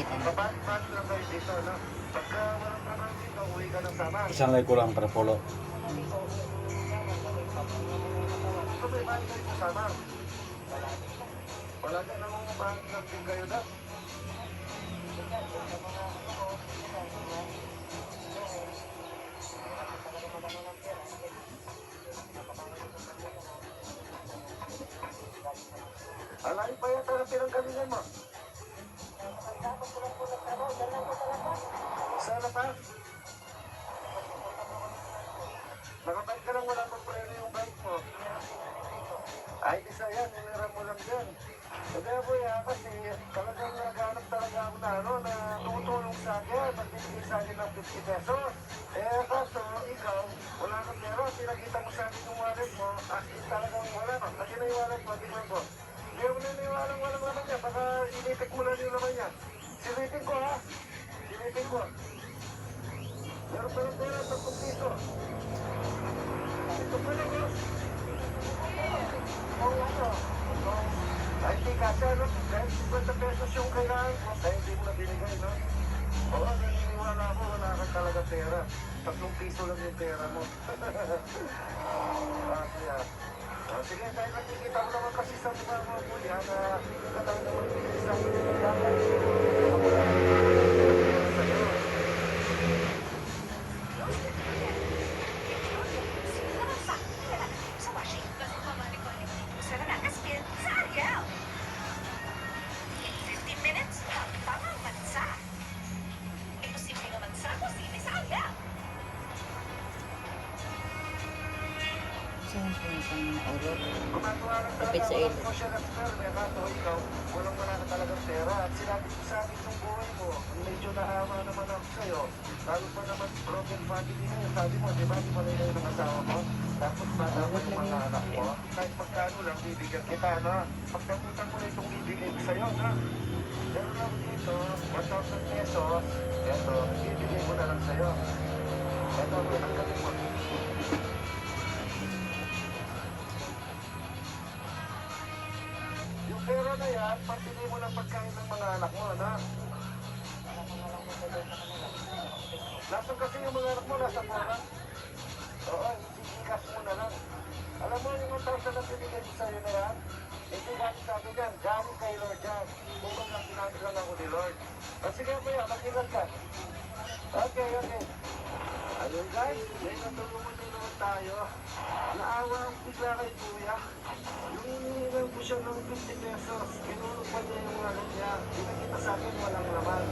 kita na. Babalik-balik lang kayo dito, no? Pagka walang trabaho dito, uwi ka ng sama. Isang lay kulang para polo. Ito may balik kayo sa sama. Wala ka nang umabalik lang din kayo na. Alain pa yata ng pinanggalingan mo. Sana pa? Nakabike ka lang, wala pang preno yung bike mo. Ay, di saya, nilira mo lang dyan. Kaya po kasi talagang naghanap talaga ako na na tumutulong sa akin, magbibigay sa akin ng 50 pesos. Kaso, ikaw, wala kang pera, pinakita mo sa akin yung wallet mo, as in talagang wala ka. Kasi na yung wallet mo, tingnan ko. Hindi mo na niwalang walang laman niya, baka initik mo lang yung laman niya. Silipin ko ha, silipin ko. Meron pa ng pera, 10 piso. Ito pa lang, ay, hindi kasi, ano, dahil 50 pesos yung kailangan mo, kaya hindi mo na binigay, no? Oo, naniniwala ako, wala kang talaga pera. 3 piso lang yung pera mo. Kaya, sige, dahil nakikita ko naman kasi sa mga mga kuya na katawag naman binigay sa akin yung dapat. Sa'yo. 15 minutes, tamang bansa. Imposible nga bansa, posible sa aga. Saan po yung mga orot? Gumagawa lang Kapit talaga sa ako ilo. ng social experiment, kaso ikaw, walang wala ka talagang pera. At sinabi ko sa akin yung buhay mo, medyo naawa naman ako sa'yo. Lalo pa naman broken family na yun. Sabi mo, di ba, di ba na yun ang asawa mo? Tapos bata pa yung mga anak mo. Kahit pagkano lang, bibigyan kita, no? Pagkakutan mo na itong bibigay ko sa'yo, no? Meron lang dito, 1,000 pesos. Eto, bibigay ko na lang sa'yo. Eto, ang galing mo. Yung pera na yan, pantili mo ng pagkain ng mga anak mo, na? Nasaan kasi yung mga anak mo, nasa pora? Oo, isikas mo na lang. Alam mo, yung 1,000 na binigay ko sa'yo na yan, hindi galing sa akin yan, galing kay Lord yan. Kung lang ginamit lang ako ni Lord. Sige po yan, mag-ingat ka. Okay. Ayun guys, may natulungan din naman tayo. Naawa ang bigla kay Kuya. Yung inihilang ko siya ng 50 pesos, kinulog pa niya yung wallet niya. Pinakita sa akin walang laman.